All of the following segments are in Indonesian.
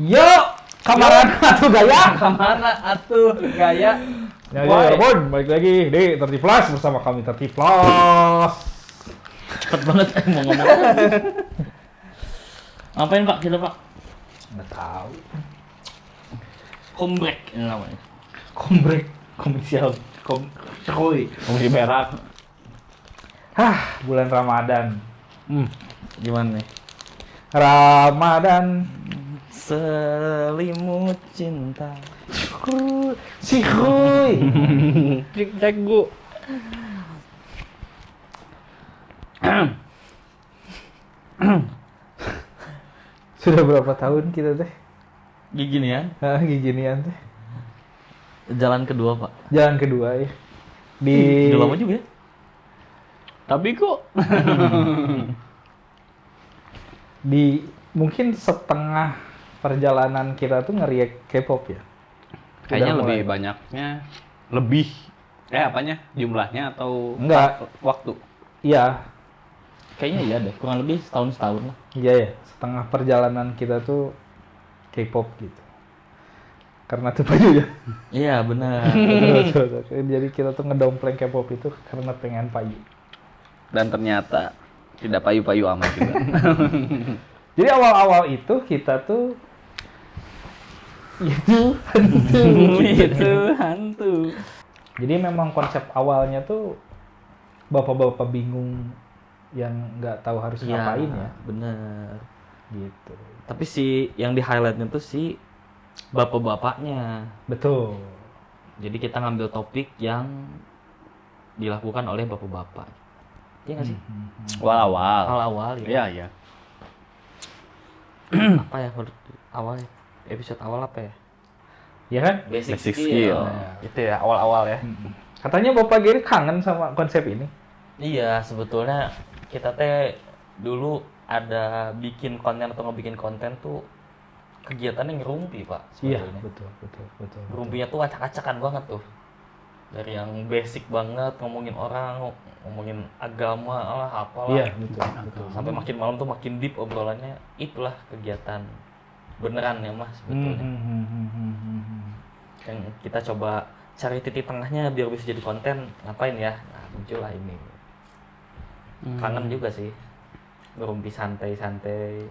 Yuk, kamaran atuh gaya. Kemana atuh gaya? Ya, Bun, balik lagi di 30 Plus bersama kami 30 Plus. Cepet banget mau ngomong. Ngapain Pak kita Pak? Nggak tahu. Comeback ini namanya. Kombrek, komersial, komisi berak. Bulan Ramadan. Gimana nih? Ramadan. Selimut cinta. Si Huy. Cek gua. Sudah berapa tahun kita teh? Ginian. Ginian teh. Jalan kedua Pak. Jalan kedua ya. Udah lama juga ya. Tapi kok di mungkin setengah perjalanan kita tuh ngeriak K-pop ya. Kayaknya Udah lebih mulai. banyaknya apanya jumlahnya atau Enggak. waktu. Iya, kayaknya iya deh. Kurang lebih setahun lah. iya ya. Setengah perjalanan kita tuh K-pop gitu. Karena tuh payu ya. Iya benar. Betul. Jadi kita tuh ngedompleng K-pop itu karena pengen payu. Dan ternyata tidak payu-payu amat juga. Jadi awal-awal itu kita tuh itu Itu hantu. Jadi memang konsep awalnya tuh bapak-bapak bingung yang nggak tahu harus ngapain ya. Bener. Gitu. Tapi si yang di highlightnya tuh si bapak-bapaknya. Betul. Jadi kita ngambil topik yang dilakukan oleh bapak-bapak. Iya nggak sih? Awal-awal. Awal-awal ya. Iya, iya. Apa ya awalnya? Episode awal apa ya? Ya kan? Basic skill. Itu ya awal-awal ya. Katanya Bapak Giri kangen sama konsep ini. Iya, sebetulnya kita teh dulu ada bikin konten atau ngebikin konten tuh kegiatannya ngerumpi, Pak. Iya, sebetulnya. betul. Ngerumpinya tuh acak-acakan banget tuh. Dari yang basic banget, ngomongin orang, ngomongin agama lah, apalah. Iya, betul. Sampai makin malam tuh makin deep obrolannya. Itulah kegiatan beneran ya, Mas, sebetulnya. Yang kita coba cari titik tengahnya biar bisa jadi konten, ngapain ya? Nah, muncullah ini. Kangen juga sih. Ngerumpi santai-santai.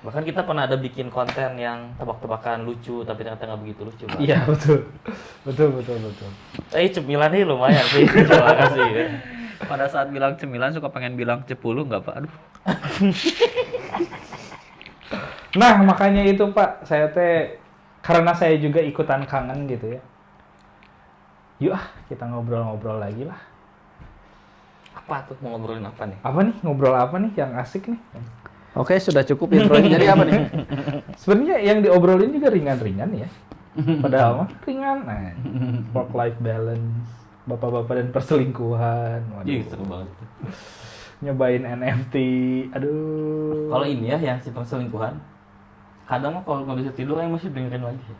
Bahkan kita pernah ada bikin konten yang tebak-tebakan lucu, tapi ternyata nggak begitu lucu, Pak. Iya, betul. Cemilannya lumayan sih, terima kasih ya. Pada saat bilang cemilan suka pengen bilang cepulu nggak Pak? Aduh. Nah, makanya itu Pak, saya teh karena saya juga ikutan kangen gitu ya. Yuk kita ngobrol-ngobrol lagi lah. Apa tuh mau ngobrolin apa nih? Apa nih? Ngobrol apa nih yang asik nih? Oke, sudah cukup intronya. Jadi apa nih? Sebenarnya yang diobrolin juga ringan-ringan ya. Padahal mah ringan. Nah, work life balance, bapak-bapak dan perselingkuhan. Waduh. Iya, seru banget. Nyobain NFT. Aduh. Kalau ini ya yang si perselingkuhan, kadang mah kalau nggak bisa tidur yang masih dengerin lagi.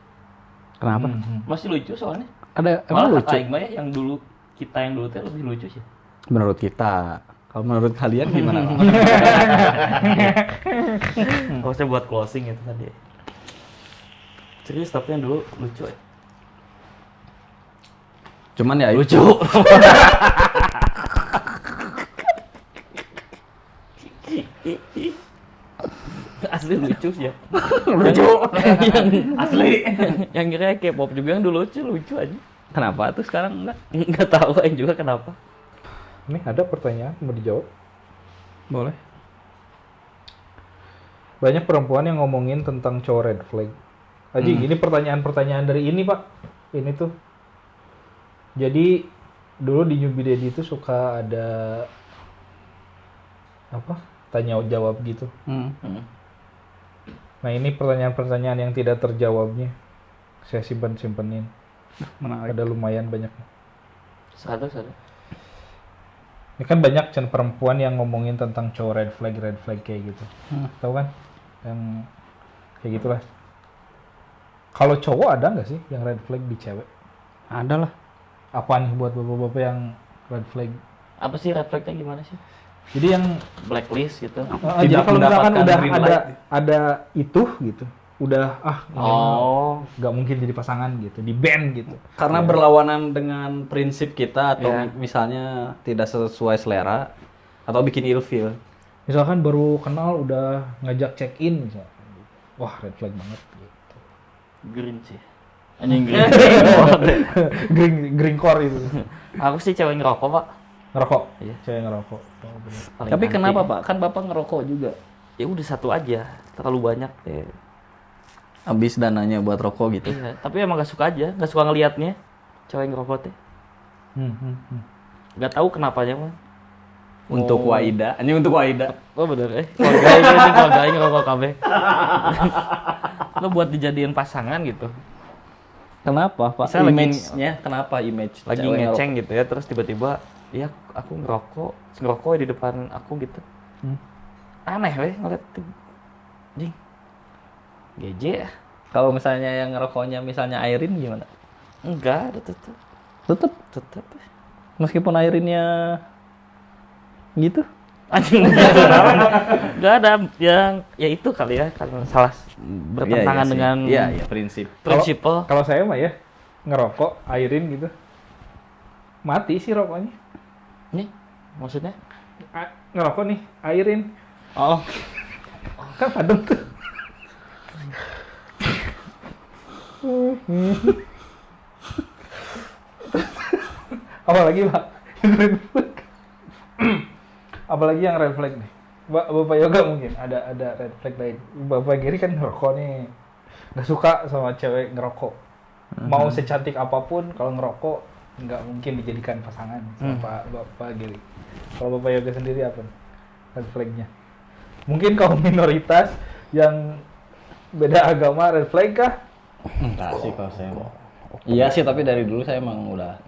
Kenapa? Masih lucu soalnya. Ada Malah kata Aing mah ya yang dulu kita yang dulu tuh lebih lucu sih. Menurut kita. Kalau menurut kalian gimana? Kalau saya buat closing itu tadi. Serius tapi yang dulu lucu ya. Cuman ya Lucu. Asli lucu sih ya. lucu. Asli. Yang kira K-pop juga yang dulu lucu aja. Kenapa tuh sekarang enggak? Nggak tahu Aing juga kenapa. Nih ada pertanyaan mau dijawab. Boleh. Banyak perempuan yang ngomongin tentang cowok red flag. Aji, ini pertanyaan-pertanyaan dari ini Pak. Ini tuh. Jadi dulu di Newbie Daddy itu suka ada apa? Tanya jawab gitu. Nah ini pertanyaan-pertanyaan yang tidak terjawabnya. Saya simpenin. Menarik. Ada lumayan banyak. Satu. Ini kan banyak perempuan yang ngomongin tentang cowok red flag kayak gitu. Tahu kan? Yang kayak gitulah. Kalau cowok ada nggak sih yang red flag di cewek? Ada lah. Apa nih buat bapak-bapak yang red flag? Apa sih red flagnya gimana sih? Jadi yang Blacklist gitu. jadi kalau misalkan mendapatkan udah green ada light. ada itu gitu, udah ini mah Oh, nggak mungkin jadi pasangan gitu, di ban gitu. Karena berlawanan dengan prinsip kita atau Iya. misalnya tidak sesuai selera atau bikin ilfeel. Misalkan baru kenal udah ngajak check in misalnya, wah red flag banget gitu. green sih. Anjing green. green core itu. Aku sih cewek ngerokok, Pak. Ngerokok. Iya. Cewek ngerokok. Oh, bener. Paling Tapi anti. kenapa Pak? Kan Bapak ngerokok juga. Ya udah satu aja, terlalu banyak deh. Habis dananya buat rokok gitu. Iya, tapi emang gak suka aja, gak suka ngelihatnya cewek ngerokok teh. Gak tahu kenapanya mah. Untuk Waida. Ini untuk Waida. Oh bener keluarga ini ngerokok kabeh. Lo buat dijadiin pasangan gitu. Kenapa Pak? Misal lagi- Image-nya kenapa image? Lagi cewek ngeceng gitu ya, terus tiba-tiba ya aku ngerokok di depan aku gitu. Aneh weh ngeliat anjing. GJ ya? Kalau misalnya yang ngerokoknya misalnya Airin gimana? Enggak, ada tetep. Tetep meskipun Airinnya gitu. Anjing gitu. Enggak ada yang ya itu kali ya karena salah bertentangan Iya, dengan iya prinsip. prinsipal. Kalau saya mah ya ngerokok, airin gitu, mati sih rokoknya. Nih, maksudnya? Ngerokok nih, airin, Oh, kan padam tuh. Apalagi Pak, yang red flag. Apalagi yang red flag nih. Bapak Yoga mungkin ada red flag lain. Bapak Giri kan ngerokok nih, nggak suka sama cewek ngerokok. Mau secantik apapun kalau ngerokok nggak mungkin dijadikan pasangan sama Bapak Giri. Kalau Bapak Yoga sendiri apa nih red flagnya? Mungkin kaum minoritas yang beda agama red flag kah? Enggak sih kalau saya. Iya sih, tapi dari dulu saya emang udah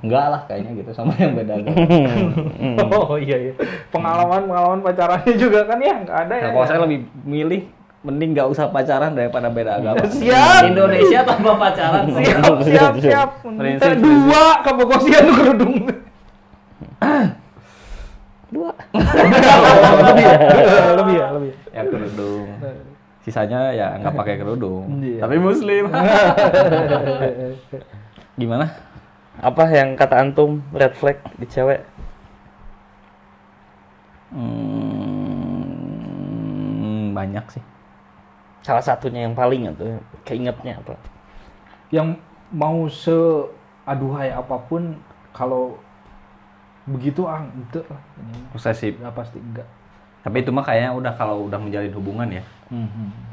enggak lah kayaknya gitu sama yang beda agama. Oh iya. Pengalaman pacarannya juga kan ya nggak ada ya. Nah, kalau saya lebih milih mending nggak usah pacaran daripada beda agama. Siap. Indonesia tanpa pacaran. Siap. Prinsip, Dua kabokosian tuh kerudung. dua. Lebih ya. Ya kerudung. Sisanya ya nggak pakai kerudung. Iya. Tapi muslim. Gimana? Apa yang kata antum red flag di cewek? Banyak sih. Salah satunya yang paling atau keingetnya apa? Yang mau seaduhai apapun kalau begitu enggak lah. Posesif. Nggak pasti enggak. Tapi itu mah kayaknya udah kalau udah menjalin hubungan ya.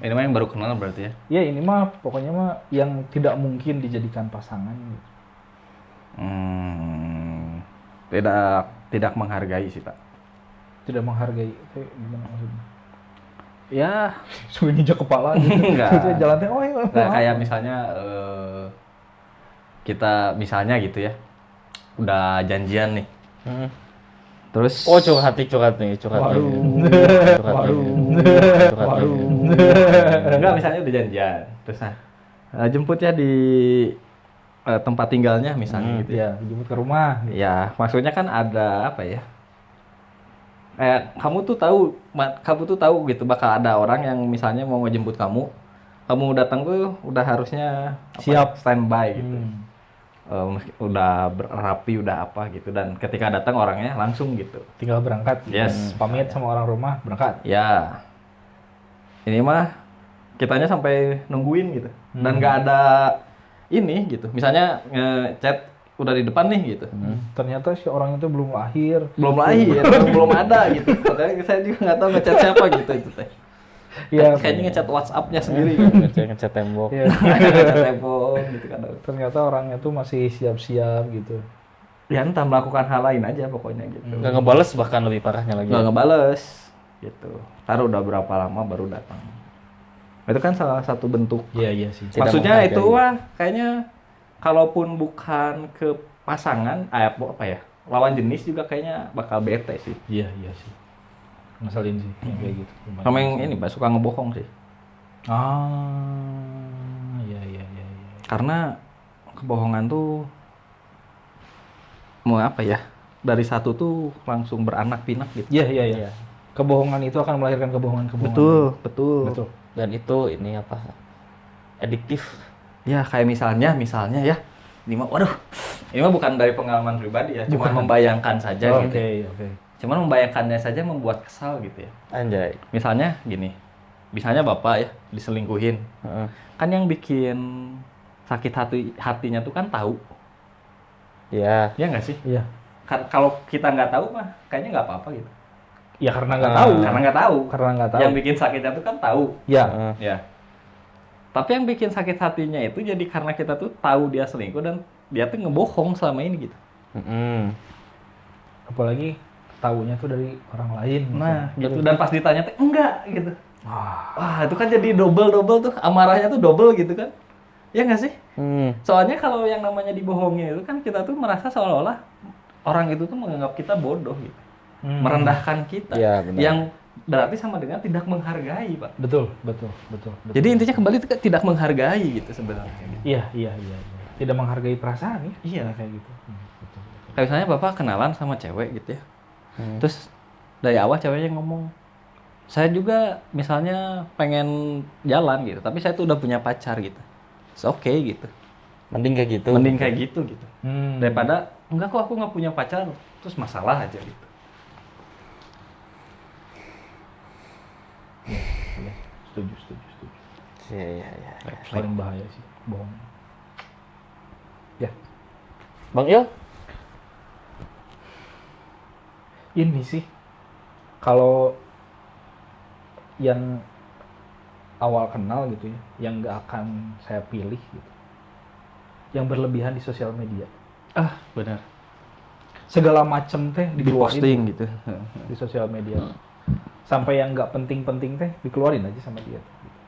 Ini mah yang baru kenal berarti ya. Ya ini mah pokoknya mah yang tidak mungkin dijadikan pasangan. Tidak menghargai sih Pak. Tidak menghargai. Itu gimana maksudnya? Ya, Sudah nginjak kepala gitu. Enggak. Itu jalan teh nah, kayak misalnya kita misalnya gitu ya, udah janjian nih. Terus Oh curhat nih. Waduh. enggak, misalnya udah janjian. Terus jemput ya di tempat tinggalnya misalnya gitu ya. Ya, dijemput ke rumah. Ya, maksudnya kan ada apa ya? Kamu tuh tahu gitu bakal ada orang yang misalnya mau ngejemput kamu datang tuh udah harusnya Siap. standby gitu. Udah rapi, udah apa gitu, dan ketika datang orangnya langsung gitu. Tinggal berangkat. Yes. Pamit sama orang rumah, berangkat. Ya, ini mah kitanya sampai nungguin gitu, dan nggak ada ini gitu. Misalnya ngechat udah di depan nih gitu, Ternyata si orang itu belum lahir. belum lahir, belum ada gitu. Padahal saya juga nggak tahu ngechat siapa gitu itu teh. Iya. Kayaknya ngechat WhatsApp-nya sendiri. Ngecat tembok. Iya. Ngechat telepon gitu kan. Ternyata orangnya tuh masih siap-siap gitu. Ya entah melakukan hal lain aja pokoknya gitu. Nggak ngebales bahkan lebih parahnya lagi. Nggak ngebales gitu. Taruh udah berapa lama baru datang. Itu kan salah satu bentuk. Iya sih. Tidak Maksudnya menghargai. itu kayaknya kalaupun bukan ke pasangan, apa ya, lawan jenis juga kayaknya bakal bete sih. Iya sih. Ngeselin sih yang kayak gitu. Sama yang ini, Pak, suka ngebohong sih. Iya. Karena kebohongan tuh mau apa ya? Dari satu tuh langsung beranak pinak gitu. Iya. kebohongan itu akan melahirkan kebohongan-kebohongan. Betul. Betul. Dan itu ini apa? Adiktif. Ya kayak misalnya ya, ini mah bukan dari pengalaman pribadi ya, cuma membayangkan saja Oke, gitu. oke. Cuman membayangkannya saja membuat kesal gitu ya. Anjay. Misalnya gini, misalnya bapak ya diselingkuhin, kan yang bikin sakit hatinya tuh kan tahu, Ya. ya nggak sih? Iya. Kalau kita nggak tahu mah kayaknya nggak apa-apa gitu. Ya karena nggak tahu. Karena nggak tahu. Karena nggak tahu. Yang bikin sakitnya tuh kan tahu. Ya. Ya. Tapi yang bikin sakit hatinya itu jadi karena kita tuh tahu dia selingkuh dan dia tuh ngebohong selama ini gitu. Apalagi tahunya tuh dari orang lain. Nah, gitu. Dan pas ditanya tuh enggak gitu. Wah, itu kan jadi double tuh, amarahnya tuh double gitu kan. Ya nggak sih? Soalnya kalau yang namanya dibohongin itu kan kita tuh merasa seolah-olah orang itu tuh menganggap kita bodoh gitu. Merendahkan kita. Iya, benar. Yang berarti sama dengan tidak menghargai, Pak. Betul. Jadi intinya kembali itu tidak menghargai gitu sebenarnya. Iya. Tidak menghargai perasaan ya. Iya. Kayak gitu. Betul. Kayak misalnya Bapak kenalan sama cewek gitu ya. Terus dari awal ceweknya ngomong, saya juga misalnya pengen jalan gitu, tapi saya tuh udah punya pacar gitu. Oke gitu. Mending kayak gitu. Mending kayak gitu. Daripada Daripada enggak kok aku nggak punya pacar, terus masalah aja gitu. Iya. Setuju. Iya. Paling bahaya sih bohong. Ya. Bang Il? Ini sih kalau yang awal kenal gitu ya, yang nggak akan saya pilih gitu, yang berlebihan di sosial media, Benar. segala macem teh Di dikeluarin posting gitu. di sosial media, sampai yang nggak penting-penting teh dikeluarin aja sama dia tuh, gitu.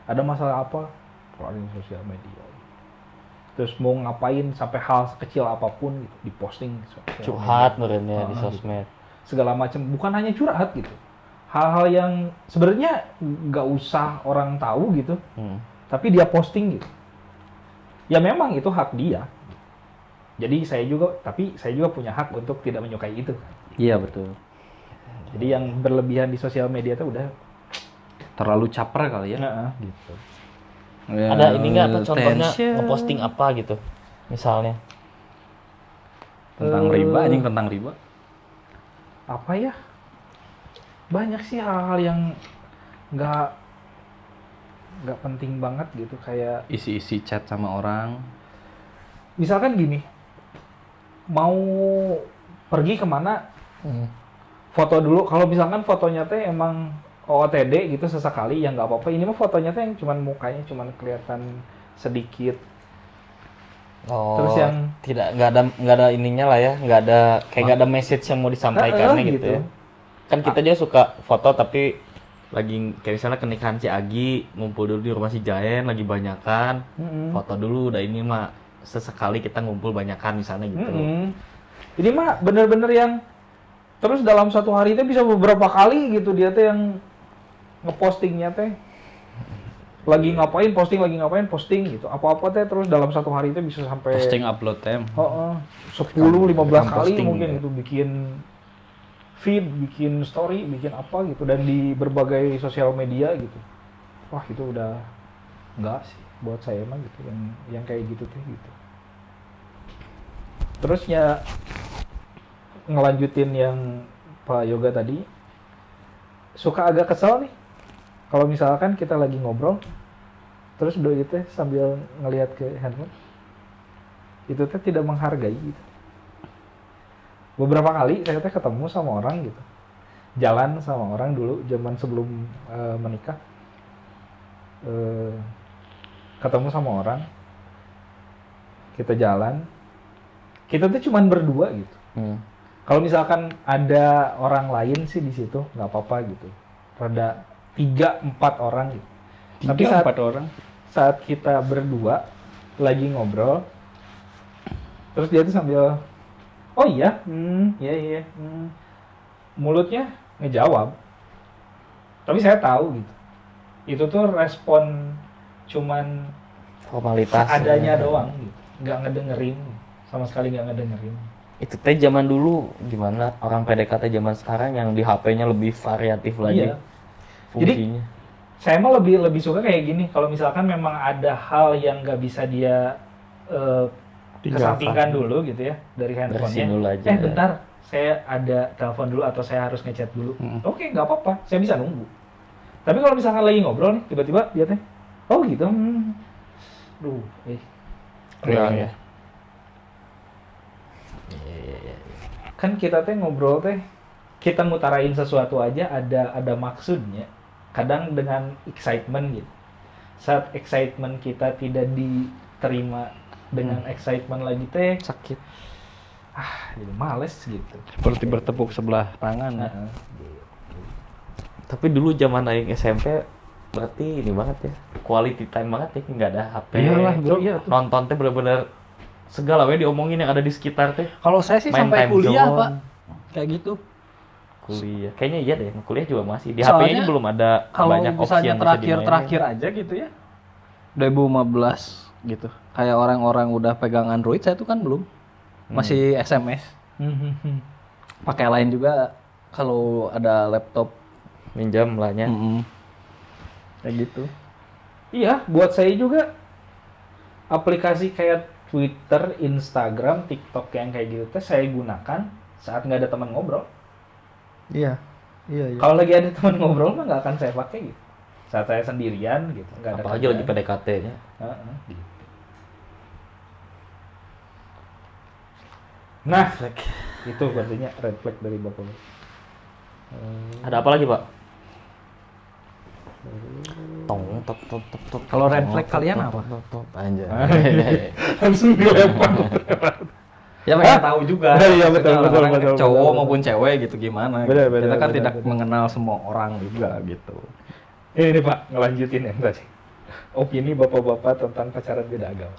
Ada masalah apa, keluarin di sosial media. Terus mau ngapain sampai hal sekecil apapun gitu, diposting di sosial Curhat media. merenya di sosmed. Segala macam, bukan hanya curhat gitu, hal-hal yang sebenarnya nggak usah orang tahu gitu, tapi dia posting gitu. Ya memang itu hak dia. Jadi saya juga punya hak untuk tidak menyukai itu. Iya betul. Jadi yang berlebihan di sosial media itu udah Terlalu caper kali ya. gitu. Ada ini nggak apa contohnya Tension. ngeposting apa gitu? Misalnya. Tentang riba, anjing tentang riba. Apa ya? Banyak sih hal-hal yang nggak penting banget gitu, kayak Isi-isi chat sama orang. misalkan gini, mau pergi kemana, foto dulu. Kalau misalkan fotonya teh emang OOTD gitu sesekali, ya nggak apa-apa. Ini mah fotonya teh yang cuman mukanya cuman kelihatan sedikit. Oh, Terus yang nggak ada ininya lah ya, nggak ada message yang mau disampaikannya gitu ya. Kan kita juga suka foto tapi lagi kayak misalnya ke nikahan si Agi, ngumpul dulu di rumah si Jaen lagi banyakan, foto dulu. Udah ini mah sesekali kita ngumpul banyakan misalnya gitu. Ini mah bener-bener yang terus dalam satu hari itu bisa beberapa kali gitu dia teh yang ngepostingnya teh. Lagi ngapain posting gitu. Apa-apa teh terus dalam satu hari itu bisa sampai Posting upload tem. 10-15 kali posting mungkin gitu, bikin feed, bikin story, bikin apa gitu, dan di berbagai sosial media gitu. Wah, itu udah enggak sih buat saya mah gitu, yang kayak gitu tuh gitu. Terus ya ngelanjutin yang Pak Yoga tadi, suka agak kesel nih kalau misalkan kita lagi ngobrol terus doi teh sambil ngelihat ke handphone, itu teh tidak menghargai gitu. Beberapa kali saya teh ketemu sama orang gitu, jalan sama orang dulu zaman sebelum menikah, ketemu sama orang, kita jalan, kita tuh cuman berdua gitu. Kalau misalkan ada orang lain sih di situ nggak apa-apa gitu, rada 3-4 orang gitu. Tapi saat kita berdua lagi ngobrol, terus dia tuh sambil, oh iya, iya, mulutnya ngejawab, tapi saya tahu gitu, itu tuh respon cuman Formalitas adanya doang gitu, nggak ngedengerin, sama sekali nggak ngedengerin. Itu teh zaman dulu gimana orang PDKT zaman sekarang yang di HP-nya lebih variatif lagi Iya. Jadi fungsinya. saya mah lebih suka kayak gini. Kalau misalkan memang ada hal yang nggak bisa dia kesampingkan dulu gitu ya dari handphonenya. Beresin dulu aja. Bentar, saya ada telepon dulu atau saya harus ngechat dulu. Oke, nggak apa-apa, saya bisa nunggu. Tapi kalau misalkan lagi ngobrol nih, tiba-tiba dia teh, oh gitu, duh, Kurang ya. kan kita teh ngobrol teh, kita ngutarain sesuatu aja ada maksudnya. Kadang dengan excitement gitu. Saat excitement kita tidak diterima dengan excitement lagi teh, Sakit. jadi males gitu. Seperti bertepuk sebelah tangan. Ya. Tapi dulu zaman aing SMP berarti ini banget ya. Quality time banget ya, nggak ada HP. Iyalah, bro. Iya tuh. Nonton teh bener-bener segala we diomongin yang ada di sekitar teh. Kalau saya sih Main sampai time kuliah, zone. Pak. Kayak gitu. Kuliah. Kayaknya iya deh, kuliah juga masih. Di Soalnya, HP-nya belum ada Kalau banyak opsi misalnya yang bisa dimainin. terakhir aja gitu ya. 2015 gitu. Kayak orang-orang udah pegang Android, saya tuh kan belum. Masih SMS. Pakai lain juga kalau ada laptop. Minjam lahnya. Kayak gitu. Iya, buat saya juga aplikasi kayak Twitter, Instagram, TikTok yang kayak gitu teh saya gunakan saat nggak ada teman ngobrol. Iya. Iya, Kalau lagi ada teman ngobrol mah nggak akan saya pakai gitu. Saat saya sendirian gitu, nggak ada. Apalagi lagi PDKT-nya. Gitu. Nah, itu artinya red flag dari Bapak. Ada apa lagi, Pak? Tong top top top top. Kalau red flag kalian apa? Anjay. Langsung dilempar. Ya pengen tahu juga. Iya, betul, Orang betul, betul, cowok betul. maupun cewek gitu gimana. Benar, gitu. benar, Kita kan benar, tidak benar. mengenal semua orang juga gitu. Ini nih Pak, ngelanjutin yang tadi. Opini bapak-bapak tentang pacaran beda agama.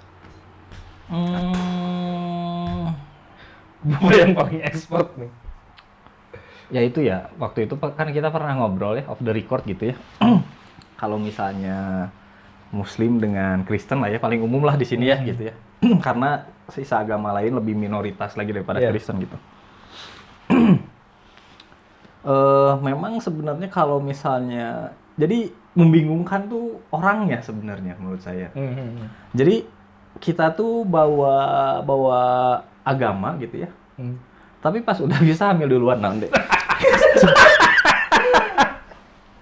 Bapak yang paling expert nih. Ya itu ya, waktu itu kan kita pernah ngobrol ya, off the record gitu ya. Kalau misalnya Muslim dengan Kristen lah ya, paling umum lah di sini ya gitu ya. Karena sisa agama lain lebih minoritas lagi daripada Iya. Kristen gitu. Memang sebenarnya kalau misalnya, jadi membingungkan tuh orangnya sebenarnya menurut saya. Jadi kita tuh bawa agama gitu ya. Tapi pas udah bisa hamil duluan nanti.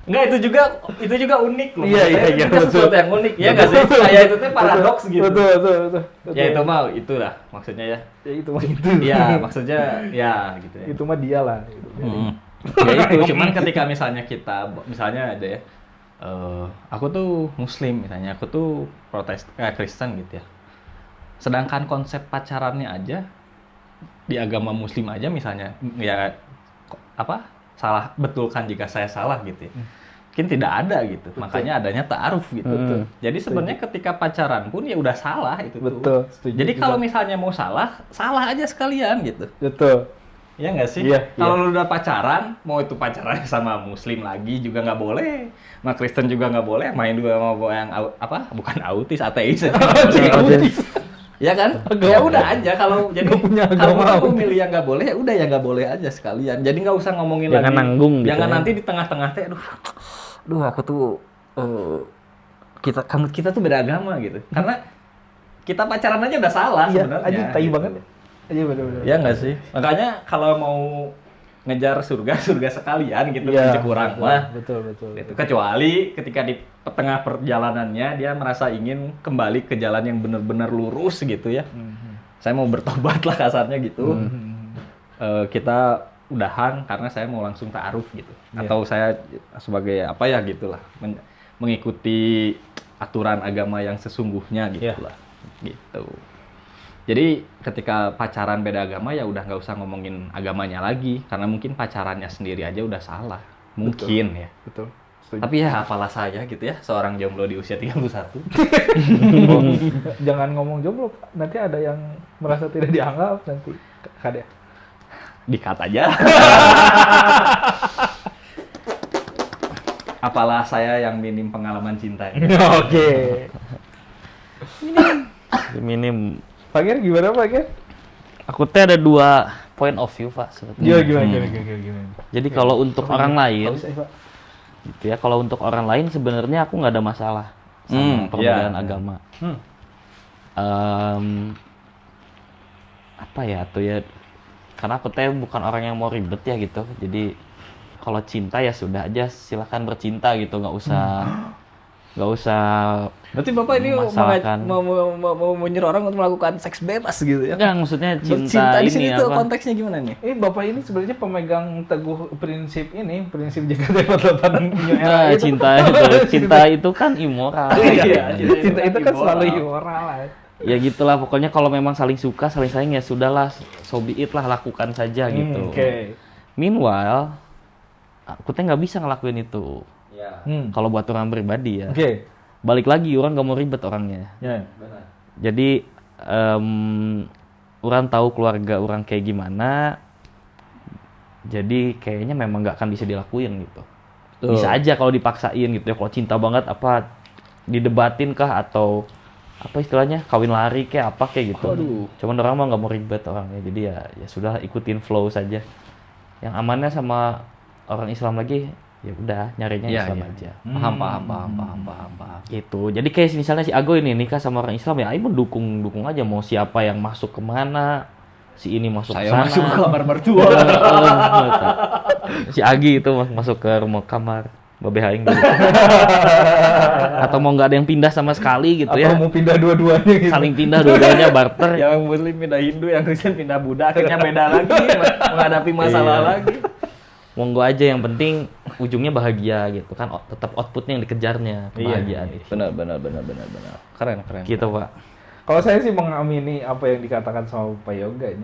Enggak, itu juga unik loh. Iya, iya, iya, Itu sesuatu betul. yang unik ya nggak sih? Kayak itu tuh paradoks gitu. Betul. Ya itu mah itulah maksudnya ya. Ya, itu mah itu. Iya, maksudnya ya gitu ya. Itu mah dia lah. Gitu. Ya itu, cuman ketika misalnya misalnya ada ya, aku tuh Muslim misalnya, aku tuh Kristen gitu ya. Sedangkan konsep pacarannya aja di agama Muslim aja misalnya, ya salah betulkan jika saya salah gitu ya. Mungkin tidak ada gitu, makanya adanya ta'aruf gitu. Jadi sebenarnya ketika pacaran pun ya udah salah itu tuh. Betul, setuju. Jadi kalau misalnya mau salah aja sekalian gitu. Betul. Ya nggak sih? Iya, Kalau lu udah pacaran, mau itu pacaran sama Muslim lagi juga nggak boleh, sama Kristen juga nggak boleh, main juga sama yang bukan autis, ateis. Ya kan? Ya udah aja kalau jadi kalau mau milih yang nggak boleh ya udah ya nggak boleh aja sekalian. Jadi nggak usah ngomongin Jangan lagi. nanggung gitu Jangan ya. nanti di tengah-tengah teh, aduh aku tuh kita tuh beda agama gitu. Karena kita pacaran aja udah salah Iya, sebenarnya. aja tai gitu. banget. Aja benar-benar. Ya nggak sih? Makanya kalau mau ngejar surga sekalian gitu Iya, kurang betul, mah. Betul. Itu kecuali ketika di tengah perjalanannya dia merasa ingin kembali ke jalan yang benar-benar lurus gitu ya. Saya mau bertobat lah kasarnya gitu. Kita udahan karena saya mau langsung ta'aruf gitu. Iya. Atau saya sebagai apa ya gitulah mengikuti aturan agama yang sesungguhnya gitulah. Gitu. Jadi ketika pacaran beda agama ya udah nggak usah ngomongin agamanya lagi karena mungkin pacarannya sendiri aja udah salah. Mungkin ya. Betul. Setuju. Tapi ya apalah saya gitu ya, seorang jomblo di usia 31. Jangan ngomong jomblo, Pak. Nanti ada yang merasa tidak dianggap nanti. Kade. Dikat aja. Apalah saya yang minim pengalaman cinta. Oke. Minim. Pak Ger, gimana Pak Ger? Aku teh ada 2 point of view, Pak, sebetulnya. Gimana. Jadi kalau untuk orang lain, Tahu saya, Pak. gitu ya, kalau untuk orang lain sebenarnya aku nggak ada masalah sama perbedaan agama. Apa ya tuh ya, karena aku teh bukan orang yang mau ribet ya gitu. Jadi kalau cinta ya sudah aja, silakan bercinta gitu, nggak usah. Berarti Bapak ini Masalahkan. mau menyuruh orang untuk melakukan seks bebas gitu ya? Enggak, maksudnya cinta Cinta di ini sini tuh apa? konteksnya gimana nih? Bapak ini sebenarnya pemegang teguh prinsip JKT48 New Nah, Era itu. cinta itu kan immoral. Iya, Cinta itu kan selalu immoral. immoral lah. Ya gitulah, pokoknya kalau memang saling suka, saling sayang ya sudahlah, so be it lah, lakukan saja gitu. Oke. Meanwhile, aku teh nggak bisa ngelakuin itu. Ya. Kalau buat orang pribadi ya. Oke. Balik lagi, orang gak mau ribet orangnya. Ya. Jadi, orang tahu keluarga orang kayak gimana. Jadi kayaknya memang nggak akan bisa dilakuin gitu. Bisa aja kalau dipaksain gitu ya. Kalau cinta banget apa didebatin kah atau apa istilahnya kawin lari kayak apa kayak gitu. Cuman orang mah nggak mau ribet orangnya. Jadi ya sudah ikutin flow saja. Yang amannya sama orang Islam lagi ya udah nyarinya Islam aja. Paham. Gitu. Jadi kayak misalnya si Ago ini nikah sama orang Islam ya, Aing dukung aja mau siapa yang masuk kemana, si ini masuk ke Saya sana. masuk ke kamar mertua. Si Agi itu masuk ke rumah kamar. Babe aing gitu. Atau mau nggak ada yang pindah sama sekali gitu ya. Atau mau pindah dua-duanya gitu. Saling pindah dua-duanya barter. Yang Muslim pindah Hindu, yang Kristen pindah Buddha, akhirnya beda lagi, menghadapi masalah lagi. Monggo aja, yang penting ujungnya bahagia gitu kan, tetap outputnya yang dikejarnya, kebahagiaan itu. Benar. Keren. Gitu, Pak. Kalau saya sih mengamini apa yang dikatakan sama Pak Yoga ini.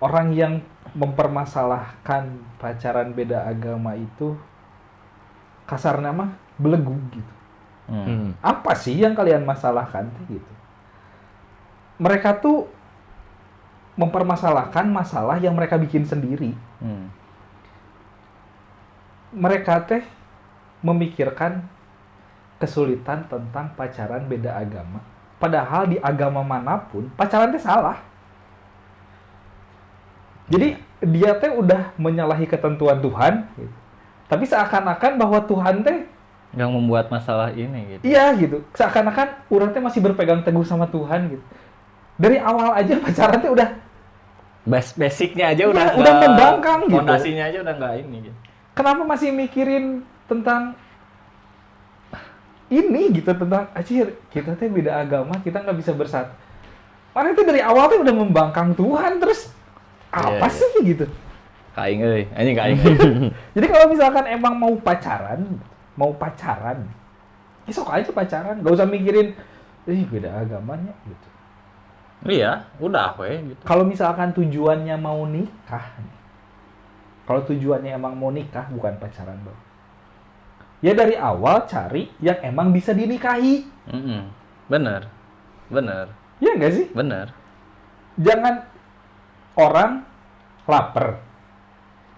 Orang yang mempermasalahkan pacaran beda agama itu kasarnya mah belegu gitu. Apa sih yang kalian masalahkan gitu? Mereka tuh mempermasalahkan masalah yang mereka bikin sendiri. Mereka teh memikirkan kesulitan tentang pacaran beda agama. Padahal di agama manapun pacaran teh salah. Jadi dia teh udah menyalahi ketentuan Tuhan, gitu. Tapi seakan-akan bahwa Tuhan teh Yang membuat masalah ini gitu. iya gitu. Seakan-akan orang teh masih berpegang teguh sama Tuhan gitu. Dari awal aja pacaran teh udah Basicnya aja Iya, udah membangkang gitu. Fondasinya aja udah nggak ini gitu. kenapa masih mikirin tentang ini gitu, tentang anjir kita teh beda agama, kita nggak bisa bersatu. Mana itu dari awal tuh udah membangkang Tuhan, terus apa Iya. sih gitu. Kaing euy, anjing kaing. Jadi kalau misalkan emang mau pacaran, ya sok aja pacaran, gak usah mikirin beda agamanya gitu. Iya, udah we gitu. Kalau misalkan tujuannya mau nikah, kalau tujuannya emang mau nikah bukan pacaran bang, ya dari awal cari yang emang bisa dinikahi. Bener. Ya nggak sih? Bener. Jangan orang lapar,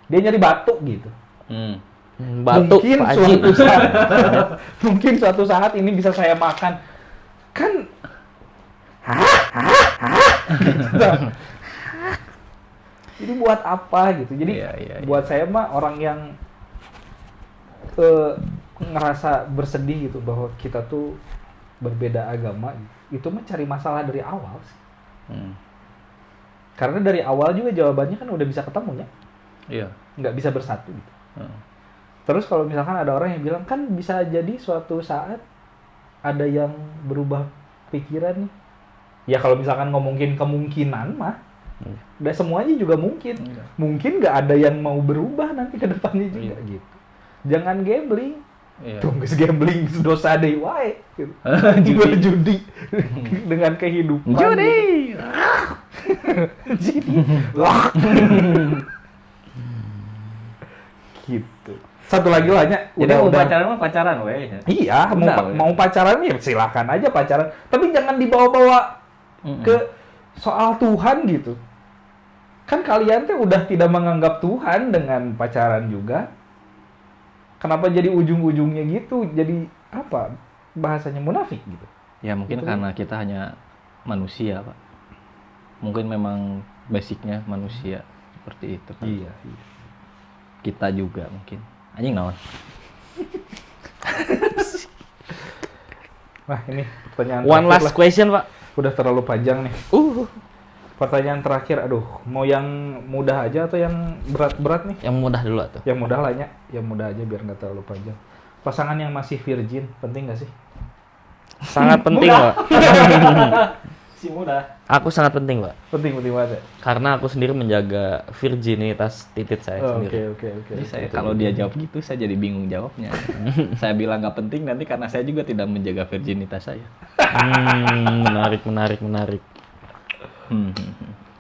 dia nyari batu gitu. Batu, Mungkin Pak Haji. mungkin suatu saat ini bisa saya makan. Kan gitu. Jadi buat apa gitu. Jadi Iya. buat saya mah orang yang ngerasa bersedih gitu bahwa kita tuh berbeda agama, itu mah cari masalah dari awal sih. Karena dari awal juga jawabannya kan udah bisa ketemu ya. Iya. Nggak bisa bersatu gitu. Terus kalau misalkan ada orang yang bilang kan bisa jadi suatu saat ada yang berubah pikiran nih. Ya kalau misalkan ngomongin kemungkinan mah, udah semuanya juga mungkin. Mungkin nggak ada yang mau berubah nanti ke depannya juga gitu. Jangan gambling. Iya. Tuh geus gambling dosa deh wae gitu. Judi dengan kehidupan. Judi. Judi. Wah. Gitu. Satu lagi lah Nya. Jadi mau pacaran mah pacaran we. Iya, Udah, mau pacaran ya silahkan aja pacaran. Tapi jangan dibawa-bawa ke soal Tuhan gitu. Kan kalian tuh udah tidak menganggap Tuhan dengan pacaran juga. Kenapa jadi ujung-ujungnya gitu? Jadi apa? Bahasanya munafik gitu. Ya mungkin Betul. karena kita hanya manusia, Pak. Mungkin memang basicnya manusia seperti itu kan. Iya. Kita juga mungkin. Anjing naon? Nah, ini pertanyaan One terakhir last lah. question, Pak. Udah terlalu panjang nih. Pertanyaan terakhir, aduh, mau yang mudah aja atau yang berat-berat nih? Yang mudah dulu tuh. Yang mudah lah ya, yang mudah aja biar nggak terlalu panjang. Pasangan yang masih virgin, penting nggak sih? Sangat penting, Pak. Si muda. Aku sangat penting, Pak. Penting banget ya? Karena aku sendiri menjaga virginitas titik saya Oh, sendiri. Oke. Jadi saya kalau dia jawab gitu saya jadi bingung jawabnya. Saya bilang nggak penting nanti karena saya juga tidak menjaga virginitas saya. Menarik.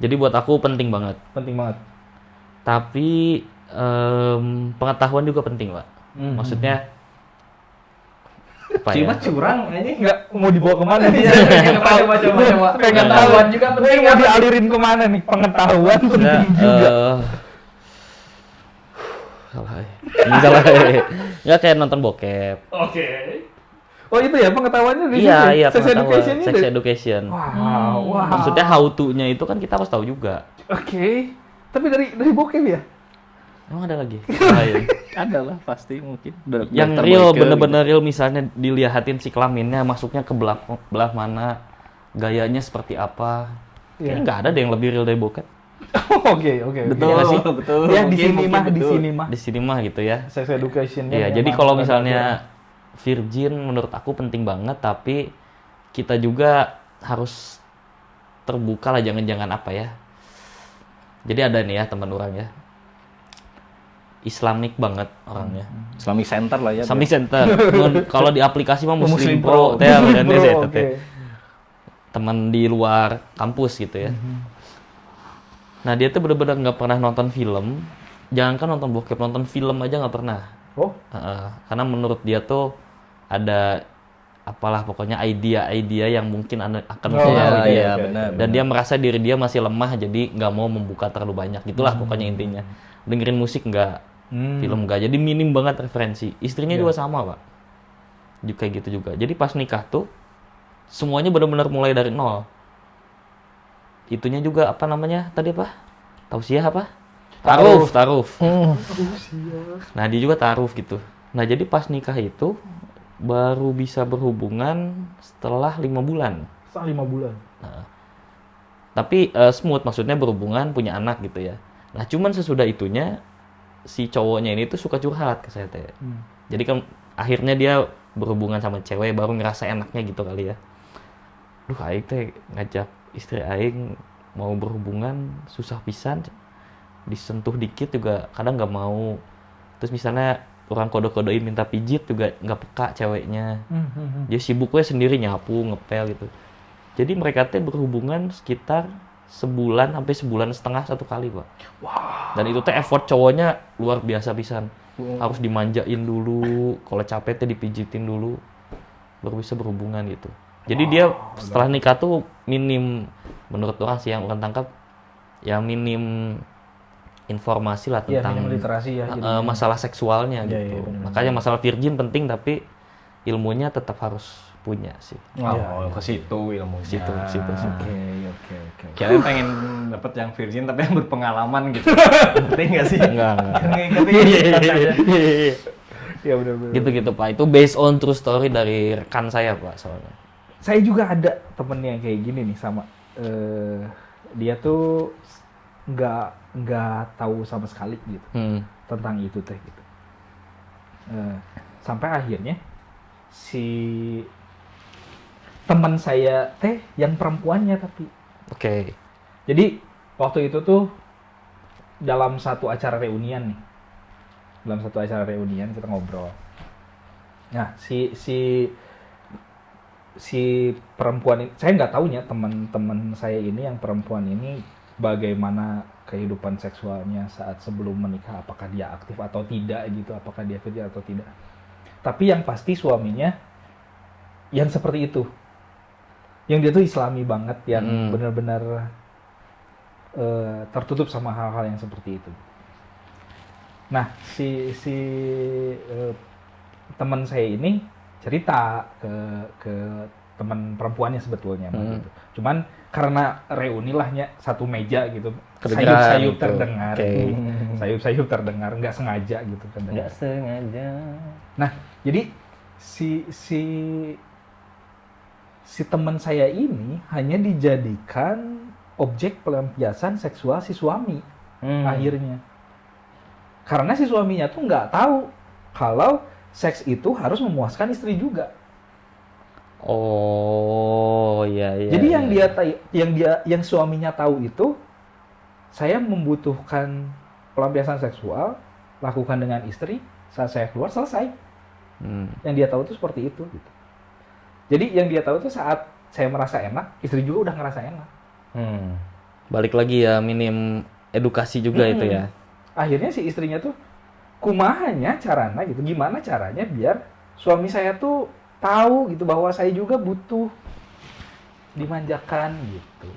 Jadi buat aku penting banget. Penting banget. Tapi pengetahuan juga penting, Pak. Maksudnya apa ya? Cuma curang aja. Nggak mau dibawa kemana nih? Coba. Pengetahuan juga penting. Mau dialirin kemana nih? Pengetahuan penting juga. Salah ya. Nggak kayak nonton bokep. Oh itu ya pengetahuannya di Iya, situ? iya, Sex pengetahuan. education Sex itu? education. Wow. Maksudnya how to-nya itu kan kita harus tahu juga. Oke. Tapi dari bokep ya? Emang ada lagi? Lain. Ada lah pasti mungkin. Yang real, bener-bener real, misalnya dilihatin si kelaminnya masuknya ke belah mana, gayanya seperti apa. Kayaknya nggak ada deh yang lebih real dari bokep. Oke. Betul, Iya nggak sih? betul. Ya di Mungkin, sini mungkin mah, di betul. sini mah. Di sini mah gitu ya. Sex education. Iya, jadi kalau misalnya virgin menurut aku penting banget, tapi kita juga harus terbuka lah, jangan-jangan apa ya. Jadi ada nih ya teman orang ya, Islamic banget orangnya. Islamic Center lah ya. Islamic Center. Kalau di aplikasi mah Muslim Pro. Pro, teh Muslim bener Pro, deh, oke. teh. Teman di luar kampus gitu ya. Nah dia tuh bener-bener nggak pernah nonton film. Jangankan nonton bokep, nonton film aja nggak pernah. Oh, Karena menurut dia tuh ada apalah pokoknya ide-ide yang mungkin akan mempengaruhi dia. Iya, benar. Dan dia merasa diri dia masih lemah, jadi nggak mau membuka terlalu banyak. Gitulah pokoknya intinya. Dengerin musik nggak, film nggak. Jadi minim banget referensi. Istrinya juga sama, Pak. Juga kayak gitu juga. Jadi pas nikah tuh semuanya benar-benar mulai dari nol. Itunya juga apa namanya tadi apa? Tausiah apa? Taruf. Nah dia juga taruf gitu. Nah jadi pas nikah itu baru bisa berhubungan setelah 5 bulan. setelah 5 bulan. Tapi smooth, maksudnya berhubungan, punya anak gitu ya. Nah cuman sesudah itunya si cowoknya ini tuh suka curhat ke saya teh. Jadi kan akhirnya dia berhubungan sama cewek baru ngerasa enaknya gitu kali ya. Duh aing teh ngajak istri aing mau berhubungan susah pisan, disentuh dikit juga kadang nggak mau. Terus misalnya orang kode-kodein minta pijit juga nggak peka ceweknya. Dia sibuknya sendiri nyapu, ngepel gitu. Jadi mereka teh berhubungan sekitar sebulan sampai sebulan setengah 1 kali, Pak. Dan itu teh effort cowoknya luar biasa pisan. Harus dimanjain dulu, kalau capek teh dipijitin dulu baru bisa berhubungan gitu. Jadi dia setelah nikah tuh minim, menurut orang sih yang orang tangkap, ya minim informasi lah Iya, tentang minim literasi ya. masalah seksualnya Iya, gitu. iya, benar-benar. Makanya masalah virgin penting tapi ilmunya tetap harus punya sih. Oh, ke situ ilmunya. Situ. Oke. Kalian pengen dapet yang virgin tapi yang berpengalaman gitu. Ngerti nggak sih? Enggak. Iya benar-benar. Gitu-gitu Pak. Itu based on true story dari rekan saya Pak soalnya. Saya juga ada temen yang kayak gini nih sama. Dia tuh nggak tahu sama sekali gitu tentang itu teh gitu. Sampai akhirnya si teman saya teh yang perempuannya tapi. Oke. Jadi waktu itu tuh dalam satu acara reunian nih. Dalam satu acara reunian kita ngobrol. Nah, si perempuan ini, saya nggak tahunya teman-teman saya ini yang perempuan ini bagaimana kehidupan seksualnya saat sebelum menikah, apakah dia aktif atau tidak gitu, apakah dia virgin atau tidak. Tapi yang pasti suaminya yang seperti itu. Yang dia tuh Islami banget, yang benar-benar tertutup sama hal-hal yang seperti itu. Nah, si teman saya ini cerita ke teman perempuannya sebetulnya mah, gitu. Cuman karena reuni lahnya satu meja gitu, Kedengeran sayup-sayup gitu. terdengar, Oke. sayup-sayup terdengar, nggak sengaja gitu kan. Nggak sengaja. Nah, jadi si teman saya ini hanya dijadikan objek pelampiasan seksual si suami akhirnya. Karena si suaminya tuh nggak tahu kalau seks itu harus memuaskan istri juga. Oh, iya. Jadi iya. yang suaminya tahu itu, saya membutuhkan pelampiasan seksual, lakukan dengan istri, saat saya keluar selesai. Yang dia tahu itu seperti itu. Gitu. Jadi yang dia tahu itu saat saya merasa enak, istri juga udah ngerasa enak. Balik lagi ya, minim edukasi juga itu ya. Akhirnya si istrinya tuh, kumahanya caranya gitu, gimana caranya biar suami saya tuh tahu gitu bahwa saya juga butuh dimanjakan gitu.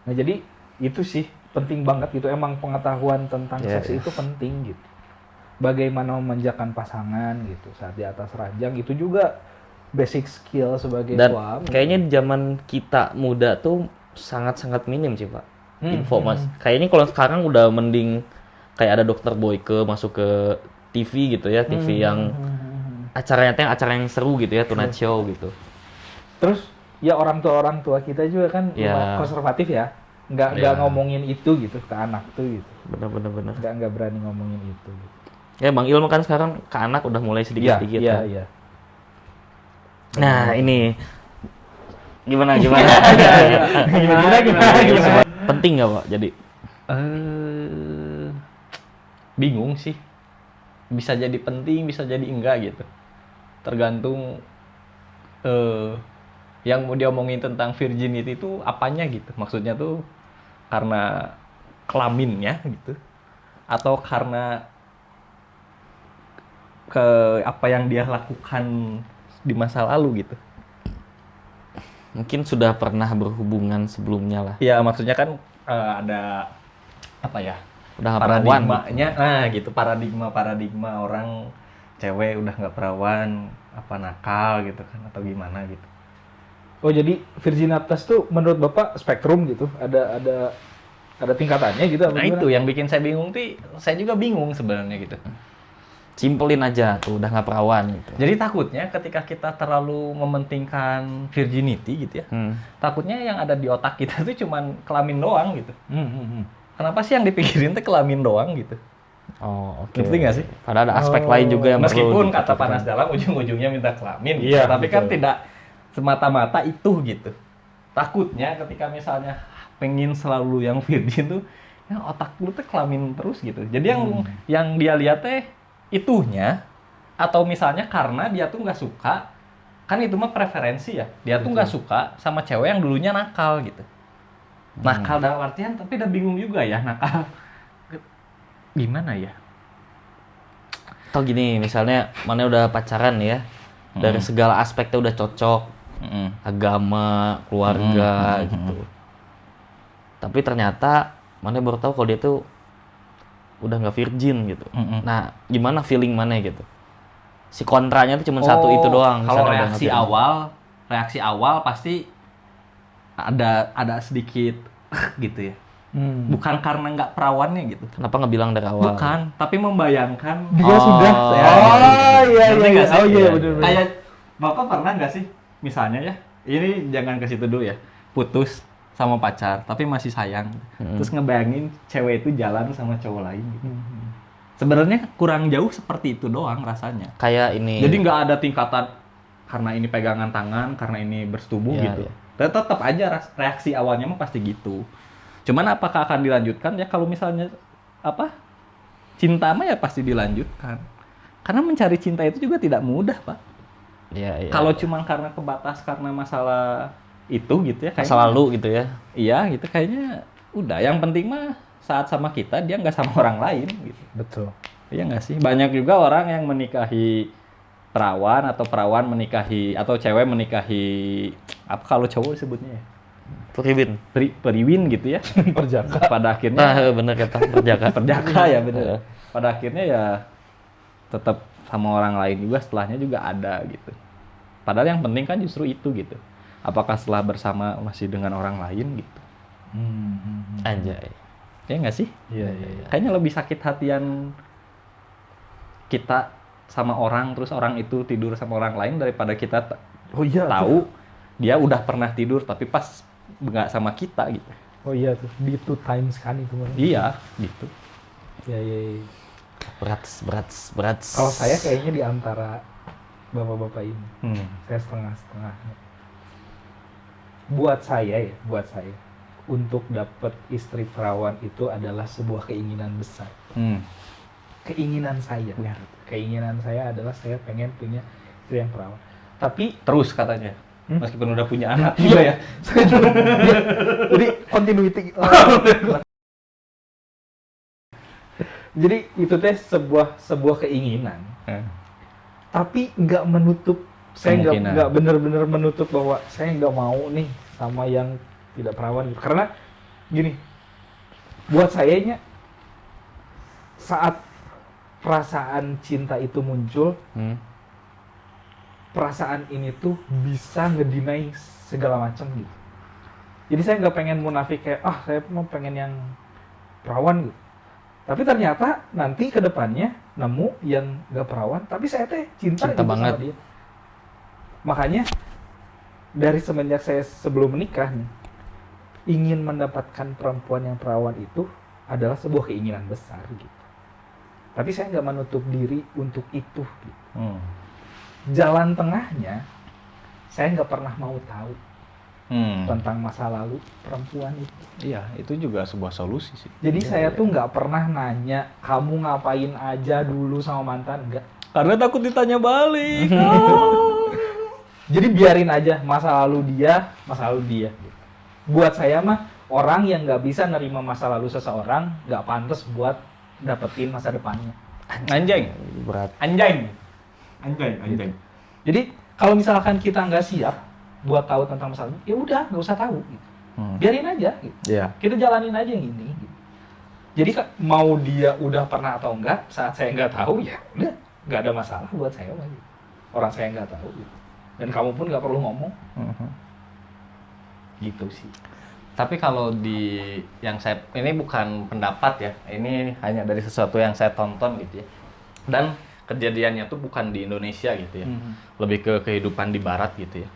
Nah jadi itu sih penting banget gitu, emang pengetahuan tentang seks itu penting gitu. Bagaimana memanjakan pasangan gitu saat di atas ranjang, itu juga basic skill sebagai Dan suami. kayaknya di zaman kita muda tuh sangat-sangat minim sih Pak. Info mas. Kayaknya kalau sekarang udah mending kayak ada Dokter Boyke masuk ke TV gitu ya, TV yang acaranya tuh acara yang seru gitu ya, Tonight Show gitu. Terus ya orang tua kita juga kan Ya. konservatif ya, nggak ngomongin itu gitu ke anak tuh gitu. Bener. Nggak berani ngomongin itu gitu. Ya Bang Ilmu kan sekarang ke anak udah mulai sedikit-sedikit kan. Iya. Nah ini gimana? Gimana? Penting nggak Pak? Jadi Bingung sih. Bisa jadi penting, bisa jadi enggak gitu. Tergantung yang mau diomongin tentang virginity itu apanya gitu. Maksudnya tuh karena kelaminnya gitu. Atau karena apa yang dia lakukan di masa lalu gitu. mungkin sudah pernah berhubungan sebelumnya lah. Ya maksudnya kan ada apa ya? Udah nggak perawan. Paradigmanya, gitu paradigma orang cewek udah nggak perawan, apa nakal gitu kan atau gimana gitu. Oh jadi virginitas tuh menurut Bapak spektrum gitu? Ada tingkatannya gitu? Nah itu yang bikin saya bingung tuh, saya juga bingung sebenarnya gitu. Simpelin aja tuh udah nggak perawan gitu. Jadi takutnya ketika kita terlalu mementingkan virginity gitu ya, takutnya yang ada di otak kita tuh cuman kelamin doang gitu. Kenapa sih yang dipikirin tuh kelamin doang gitu? Oh oke. Ngerti nggak sih? Padahal ada aspek lain juga yang Meskipun perlu kata diperhatikan. panas dalam ujung-ujungnya minta kelamin, Iya, tapi kan betul. tidak semata-mata itu gitu. Takutnya ketika misalnya pengen selalu yang virgin tuh, ya otak lu tuh kelamin terus gitu. Jadi yang dia lihat teh itunya, atau misalnya karena dia tuh nggak suka, kan itu mah preferensi ya. Dia tuh nggak suka sama cewek yang dulunya nakal gitu. Nakal dalam artian, tapi udah bingung juga ya nakal. Gimana ya? Atau gini, misalnya mana udah pacaran ya, dari segala aspeknya udah cocok, agama, keluarga gitu. Tapi ternyata mana baru tahu kalau dia tuh udah nggak virgin gitu. Nah, gimana feeling mana gitu? Si kontranya tuh cuma satu itu doang. Kalau misalnya udah nggak virgin. reaksi awal pasti ada sedikit gitu ya. Bukan karena nggak perawannya gitu. Kenapa nggak bilang dari awal? Bukan, tapi membayangkan Dia sudah. ya, Oh iya Ngerti nggak sih? Oh iya benar. Kayak Bapak pernah nggak sih misalnya ya, ini jangan ke situ dulu ya, putus sama pacar tapi masih sayang, terus ngebayangin cewek itu jalan sama cowok lain gitu. Sebenarnya kurang jauh seperti itu doang rasanya. Kayak ini. Jadi nggak ada tingkatan karena ini pegangan tangan, karena ini bersetubuh Iya, gitu. iya. Tetap aja reaksi awalnya mah pasti gitu. Cuman apakah akan dilanjutkan ya, kalau misalnya apa cinta mah ya pasti dilanjutkan. Karena mencari cinta itu juga tidak mudah, Pak. Iya. Kalau cuman karena kebatas karena masalah itu gitu ya, masa lalu gitu ya. Iya gitu, kayaknya udah. Yang penting mah saat sama kita dia nggak sama orang lain gitu. Betul. Iya nggak sih? Banyak juga orang yang menikahi perawan, atau perawan menikahi, atau cewek menikahi apa kalau cowok disebutnya ya? Periwin gitu ya. Perjaka. Pada akhirnya Nah, bener kata perjaka. perjaka ya bener. Pada akhirnya ya tetap sama orang lain juga, setelahnya juga ada gitu. Padahal yang penting kan justru itu gitu. Apakah setelah bersama masih dengan orang lain gitu? Anjay. Ya nggak sih? Iya. Kayaknya lebih sakit hatian kita sama orang, terus orang itu tidur sama orang lain daripada kita Oh iya. tahu dia udah pernah tidur tapi pas nggak sama kita gitu. Oh iya tuh, di 2 times kan itu. Iya, gitu. Iya. Berat. Kalau saya kayaknya di antara bapak-bapak ini, saya setengah-setengah. Buat saya, untuk dapat istri perawan itu adalah sebuah keinginan besar. Keinginan saya adalah saya pengen punya istri yang perawan. Tapi Terus katanya, meskipun udah punya anak juga ya. jadi continuity. Jadi itu teh sebuah keinginan. Tapi nggak menutup, saya nggak benar-benar menutup bahwa saya nggak mau nih sama yang tidak perawan gitu. Karena gini, buat sayanya saat perasaan cinta itu muncul, perasaan ini tuh bisa ngedinai segala macam gitu. Jadi saya nggak pengen munafik kayak saya mau pengen yang perawan gitu. Tapi ternyata nanti ke depannya nemu yang nggak perawan, tapi saya teh cinta gitu banget sama dia. Makanya dari semenjak saya sebelum menikah nih, ingin mendapatkan perempuan yang perawan itu adalah sebuah keinginan besar gitu. Tapi saya nggak menutup diri untuk itu gitu. Jalan tengahnya, saya nggak pernah mau tahu tentang masa lalu perempuan itu. Iya, itu juga sebuah solusi sih. Jadi saya tuh nggak pernah nanya, kamu ngapain aja dulu sama mantan, enggak. Karena takut ditanya balik. Jadi biarin aja masa lalu dia. Buat saya mah, orang yang nggak bisa nerima masa lalu seseorang, nggak pantas buat dapetin masa depannya. Anjing. Berat. Anjing. Jadi kalau misalkan kita nggak siap buat tahu tentang masa lalu, ya udah nggak usah tahu. Gitu. Biarin aja. Gitu. Iya. Kita jalanin aja yang ini. Gitu. Jadi mau dia udah pernah atau enggak, saat saya nggak tahu ya udah nggak ada masalah buat saya lagi. Orang saya nggak tahu. Gitu. Dan kamu pun nggak perlu ngomong. Gitu sih. Tapi kalau yang saya, ini bukan pendapat ya, ini hanya dari sesuatu yang saya tonton gitu ya. Dan kejadiannya tuh bukan di Indonesia gitu ya, lebih ke kehidupan di Barat gitu ya.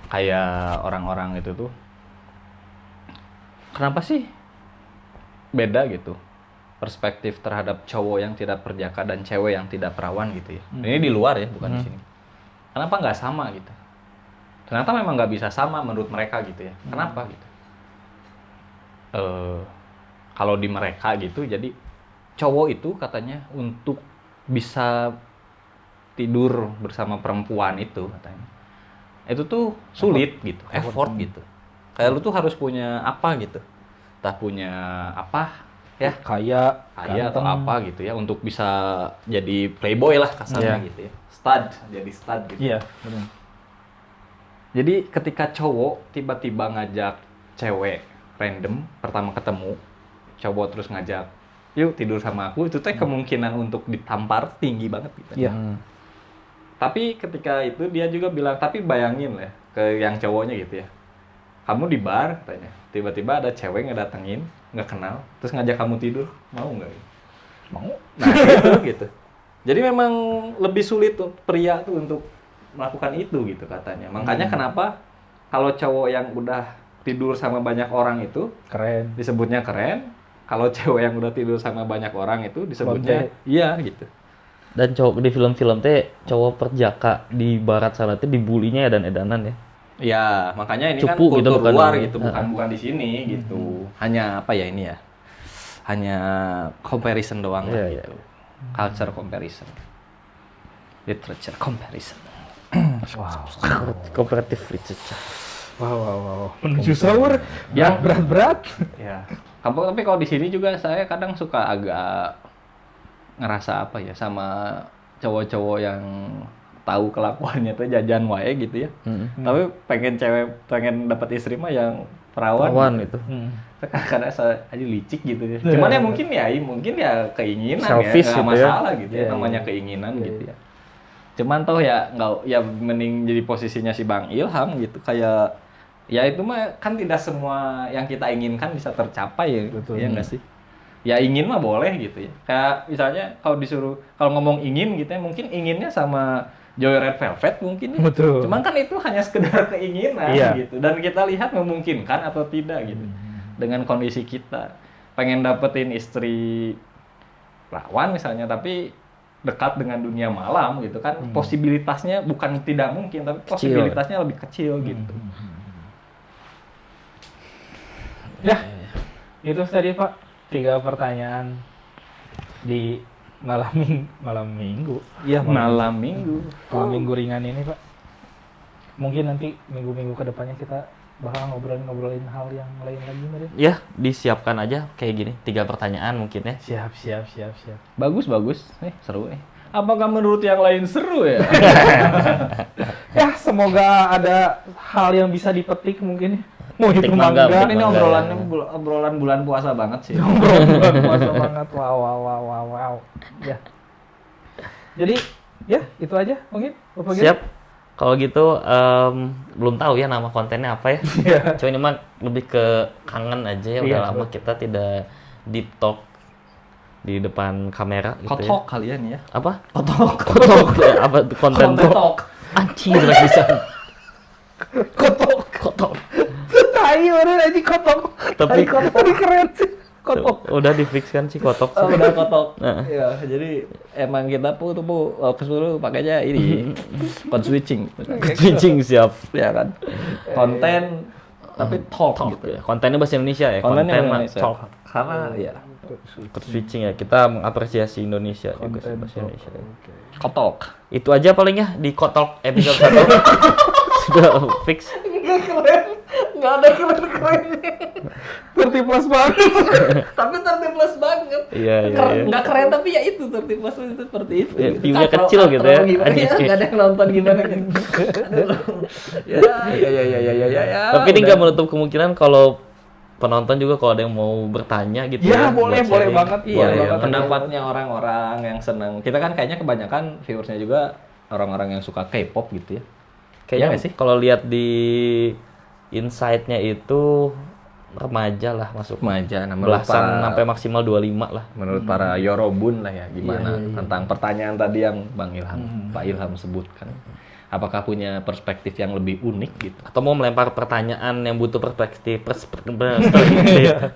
Kayak orang-orang itu tuh, kenapa sih beda gitu perspektif terhadap cowok yang tidak perjaka dan cewek yang tidak perawan gitu ya. Ini di luar ya, bukan di sini. Kenapa nggak sama gitu? Ternyata memang nggak bisa sama menurut mereka gitu ya. Kenapa gitu? Kalau di mereka gitu, jadi cowok itu katanya untuk bisa tidur bersama perempuan itu katanya, itu tuh sulit gitu, effort gitu. Kayak lu tuh harus punya apa gitu, entah punya apa ya, Kaya atau apa gitu ya, untuk bisa jadi playboy lah kasarnya gitu ya, jadi stud gitu. Iya, benar. Jadi ketika cowok tiba-tiba ngajak cewek random, pertama ketemu, cowok terus ngajak, yuk tidur sama aku, itu tuh kemungkinan untuk ditampar tinggi banget gitu. Iya. Tapi ketika itu dia juga bilang, tapi bayangin lah ke yang cowoknya gitu ya, kamu di bar katanya, tiba-tiba ada cewek ngedatengin, nggak kenal, terus ngajak kamu tidur, mau nggak? Mau. Nah itu gitu. Jadi memang lebih sulit tuh pria tuh untuk melakukan itu gitu katanya. Makanya kenapa kalau cowok yang udah tidur sama banyak orang itu Keren. disebutnya keren, kalau cewek yang udah tidur sama banyak orang itu disebutnya Lonte. iya gitu. Dan cowok di film-film teh cowok perjaka di Barat sana teh dibulinya edan-edanan ya. Ya, makanya ini Cupu kan gitu, kultur bukan luar ini. gitu, bukan di sini gitu. Hanya apa ya ini ya? Hanya comparison doang lah Iya, gitu. Culture comparison. Literature comparison. Wow. Cooperative literature. Wow. Menuju sahur. Ya, berat. Ya. Tapi kalau di sini juga saya kadang suka agak ngerasa apa ya sama cowok-cowok yang tahu kelakuannya tuh jajan wae gitu ya. Tapi pengen dapat istri mah yang perawan Itu. Karena aja licik gitu ya. Cuman ya mungkin ya keinginan Selfish ya, nggak gitu ya. masalah gitu ya, Iya, namanya iya. keinginan gitu ya. Cuman toh ya nggak, ya mending jadi posisinya si Bang Ilham gitu, kayak ya itu mah kan tidak semua yang kita inginkan bisa tercapai ya. Betul. Ya nggak sih? Ya ingin mah boleh gitu ya. Kayak misalnya kalau ngomong ingin gitu ya, mungkin inginnya sama Joy Red Velvet mungkin ya. Betul. Cuman kan itu hanya sekedar keinginan Iya. gitu. Dan kita lihat memungkinkan atau tidak gitu. Dengan kondisi kita. Pengen dapetin istri lawan misalnya, tapi dekat dengan dunia malam gitu kan. Posibilitasnya bukan tidak mungkin, tapi posibilitasnya lebih kecil gitu. Ya, itu tadi Pak 3 pertanyaan di malam minggu. Iya, Malam minggu. malam minggu ringan ini Pak. Mungkin nanti minggu-minggu kedepannya kita bakal ngobrolin hal yang lain lagi Marin. Ya, disiapkan aja kayak gini, 3 pertanyaan mungkin ya. Siap. Bagus. Seru nih. Apakah menurut yang lain seru ya? Ya, semoga ada hal yang bisa dipetik mungkin. Mau itu Petik mangga, mangga. petik Ini mangga. obrolan bulan puasa banget sih. Bulan puasa banget. Wow. Ya. Jadi, ya itu aja mungkin. Bapak Giri. Siap. Kalau gitu belum tahu ya nama kontennya apa ya. Cuma ini mah lebih ke kangen aja ya. Udah Iya, lama kita tidak deep talk di depan kamera gitu ya. Kotok kalian ya. Apa? Kotok. Ya, apa tuh konten tuh? Kotok. Anjing jelek bisa. Kotok. Tai orang aja kotok. Tapi- Tapi keren sih. Kotok. Udah di fix kan si kotok sih. Oh, udah kotok. Nah. Ya, jadi emang kita tuh waktu dulu pakainya ini code switching. Switching siap. Ya kan. Konten tapi talk gitu. Ya, kontennya bahasa Indonesia ya. Kontennya Konten mah Indonesia. talk. Karena ya Code switching ya. Kita mengapresiasi Indonesia juga sih, Konten bahasa talk. Indonesia. kotok. Itu aja paling ya di kotok episode 1. Sudah fix. Enggak keren. Enggak ada keren-kerennya. 30 plus banget. Tapi 30 plus banget. Iya. Enggak keren tapi ya itu 30 plus itu seperti itu. Ya, view-nya kecil gitu ya. Gimana ya? Enggak ada yang nonton gimana kan. Ya. Tapi ini nggak menutup kemungkinan kalau penonton juga kalau ada yang mau bertanya gitu Ya, buat boleh sharing. banget. Iya, Boleh iya. banget. Pendapatnya orang-orang yang senang. Kita kan kayaknya kebanyakan viewersnya juga orang-orang yang suka K-pop gitu ya. Kayaknya Iya nggak sih? kalau lihat di insight-nya itu remaja lah masuk. Remaja, nah, Belasan sampai maksimal 25 lah. menurut para Yorobun lah ya, gimana tentang pertanyaan tadi yang Bang Ilham, Pak Ilham sebutkan. Apakah punya perspektif yang lebih unik gitu? Atau mau melempar pertanyaan yang butuh perspektif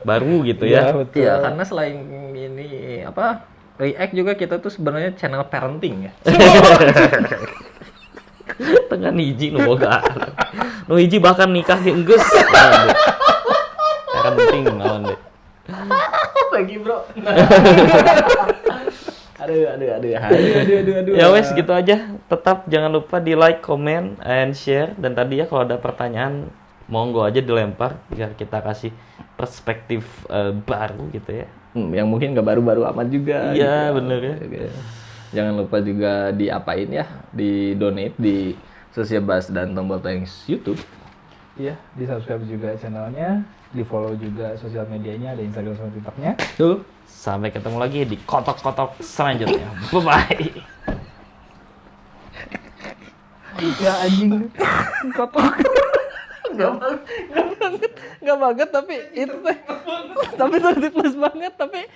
baru gitu Iya, ya. betul. Iya, karena selain ini apa React juga kita tuh sebenarnya channel parenting ya. Tengah hiji nu boga. Nu hiji bahkan nikah ge enggeus. Kan penting naon deh. Lagi bro. Aduh. Ya wes gitu aja. Tetap jangan lupa di like, comment, and share. Dan tadi ya kalau ada pertanyaan monggo aja dilempar biar kita kasih perspektif baru gitu ya. Yang mungkin nggak baru-baru amat juga. Iya, gitu. bener ya. Oke. Jangan lupa juga diapain ya, di donate di Sosiabas dan tombol thanks YouTube. Iya, di subscribe juga channelnya, di follow juga sosial medianya, ada Instagram sama TikToknya. Tuh. Sampai ketemu lagi di kotok-kotok selanjutnya. Bye-bye. Ya anjing, kotok. Nggak banget tapi itu teh. Tapi 30 plus banget tapi